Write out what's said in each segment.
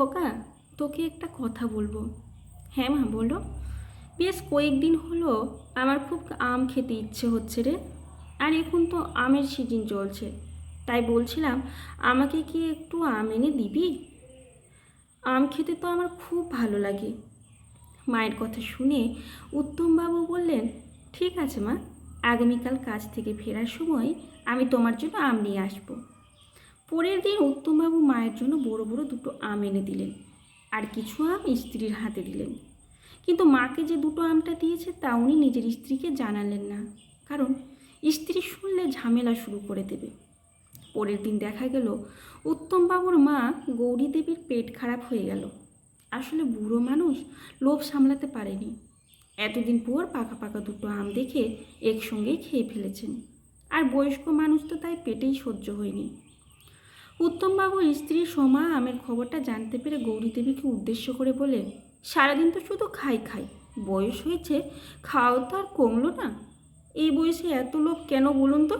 খোকা, তোকে একটা কথা বলবো। হ্যাঁ মা, বলো। বেশ কয়েকদিন হলো আমার খুব আম খেতে ইচ্ছে হচ্ছে রে। আর এখন তো আমের সিজন চলছে, তাই বলছিলাম আমাকে কি একটু আম এনে দিবি? আম খেতে তো আমার খুব ভালো লাগে। মায়ের কথা শুনে উত্তমবাবু বললেন, ঠিক আছে মা, আগামীকাল কাজ থেকে ফেরার সময় আমি তোমার জন্য আম নিয়ে আসবো। পরের দিন উত্তমবাবু মায়ের জন্য বড় বড় দুটো আম এনে দিলেন, আর কিছু আম স্ত্রীর হাতে দিলেন। কিন্তু মাকে যে দুটো আমটা দিয়েছে তা উনি নিজের স্ত্রীকে জানালেন না, কারণ স্ত্রী শুনলে ঝামেলা শুরু করে দেবে। পরের দিন দেখা গেল উত্তমবাবুর মা গৌরী দেবীর পেট খারাপ হয়ে গেল। আসলে বুড়ো মানুষ লোভ সামলাতে পারেনি। এতদিন পর পাকা পাকা দুটো আম দেখে একসঙ্গেই খেয়ে ফেলেছেন। আর বয়স্ক মানুষ তো তাই পেটেই সহ্য হয়নি। উত্তমবাবুর স্ত্রী সোমা আমের খবরটা জানতে পেরে গৌরীদেবীকে উদ্দেশ্য করে বলে, সারাদিন তো শুধু খাই খাই, বয়স হয়েছে, খাওয়া তো আর কমলো না। এই বয়সে এত লোভ কেন বলুন তো?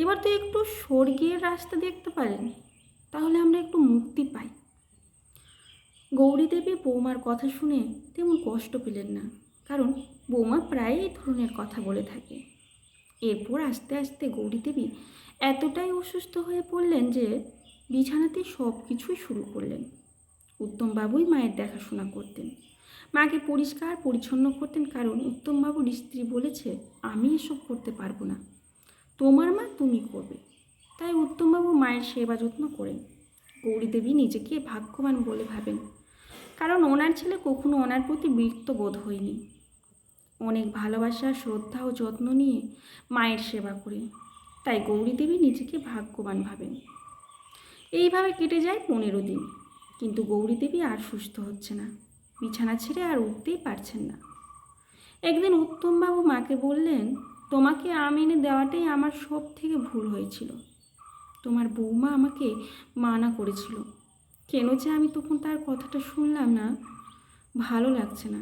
এবার তো একটু স্বর্গের রাস্তা দেখতে পারেন, তাহলে আমরা একটু মুক্তি পাই। গৌরীদেবী বৌমার কথা শুনে তেমন কষ্ট পেলেন না, কারণ বৌমা প্রায় এই ধরনের কথা বলে থাকে। এরপর আস্তে আস্তে গৌরীদেবী এতটাই অসুস্থ হয়ে পড়লেন যে বিছানাতে সব কিছুই শুরু করলেন। উত্তমবাবুই মায়ের দেখাশোনা করতেন, মাকে পরিষ্কার পরিচ্ছন্ন করতেন, কারণ উত্তমবাবুর স্ত্রী বলেছে, আমি এসব করতে পারবো না, তোমার মা তুমি করবে। তাই উত্তমবাবু মায়ের সেবা যত্ন করেন। গৌরীদেবী নিজেকে ভাগ্যবান বলে ভাবেন, কারণ ওনার ছেলে কখনো ওনার প্রতি বিরক্ত বোধ হয়নি। অনেক ভালোবাসা, শ্রদ্ধা ও যত্ন নিয়ে মায়ের সেবা করে, তাই গৌরীদেবী নিজেকে ভাগ্যবান ভাবেন। এইভাবে কেটে যায় 15 দিন, কিন্তু গৌরীদেবী আর সুস্থ হচ্ছে না, বিছানা ছেড়ে আর উঠতেই পারছেন না। একদিন উত্তমবাবু মাকে বললেন, তোমাকে আম এনে দেওয়াটাই আমার সব থেকে ভুল হয়েছিল। তোমার বৌমা আমাকে মানা করেছিল, কেন যে আমি তখন তার কথাটা শুনলাম না। ভালো লাগছে না,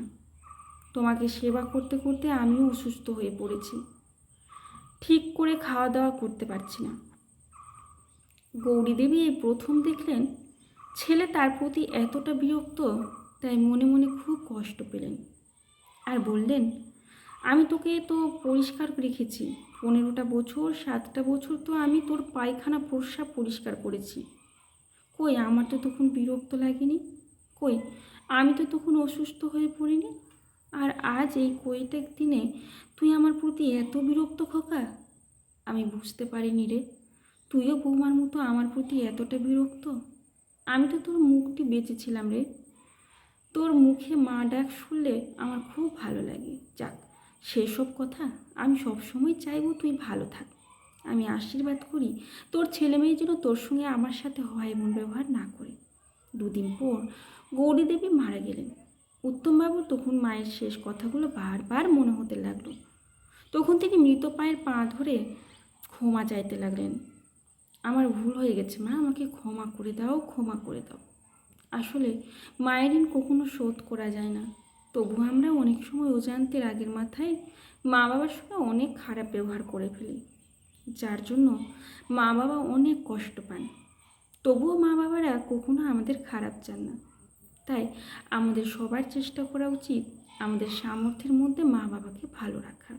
তোমাকে সেবা করতে করতে আমিও অসুস্থ হয়ে পড়েছি, ঠিক করে খাওয়া দাওয়া করতে পারছি না। গৌরীদেবী এই প্রথম দেখলেন ছেলে তার প্রতি এতটা বিরক্ত, তাই মনে মনে খুব কষ্ট পেলেন। আর বললেন, আমি তোকে তো পরিষ্কার রেখেছি, 15টা বছর, 7টা বছর তো আমি তোর পায়খানা প্রস্রাব পরিষ্কার করেছি। কই আমার তো তখন বিরক্ত লাগেনি? কই আমি তো তখন অসুস্থ হয়ে পড়িনি? আর আজ এই কয়টা দিনে তুই আমার প্রতি এত বিরক্ত খোকা? আমি বুঝতে পারিনি রে, তুইও বৌমার মতো আমার প্রতি এতটা বিরক্ত। আমি তো তোর মুখটি বেঁচেছিলাম রে, তোর মুখে মা ডাক শুনলে আমার খুব ভালো লাগে। যাক, সেসব কথা আমি সবসময় চাইবো তুই ভালো থাক। আমি আশীর্বাদ করি তোর ছেলে মেয়ে যেন তোর সঙ্গে আমার সাথে হয় এমন ব্যবহার না করে। 2 দিন পর গৌরীদেবী মারা গেলেন। উত্তমবাবু তখন মায়ের শেষ কথাগুলো বারবার মনে হতে লাগলো। তখন তিনি মৃত পায়ের পা ধরে ক্ষমা চাইতে লাগলেন। আমার ভুল হয়ে গেছে মা, আমাকে ক্ষমা করে দাও, ক্ষমা করে দাও। আসলে মায়ের ঋণ কখনো শোধ করা যায় না, তবু আমরা অনেক সময় অজান্তে রাগের মাথায় মা বাবার সঙ্গে অনেক খারাপ ব্যবহার করে ফেলি, যার জন্য মা বাবা অনেক কষ্ট পান। তবুও মা বাবারা কখনো আমাদের খারাপ চান না। তাই আমাদের সবার চেষ্টা করা উচিত আমাদের সামর্থ্যের মধ্যে মা বাবাকে ভালো রাখার।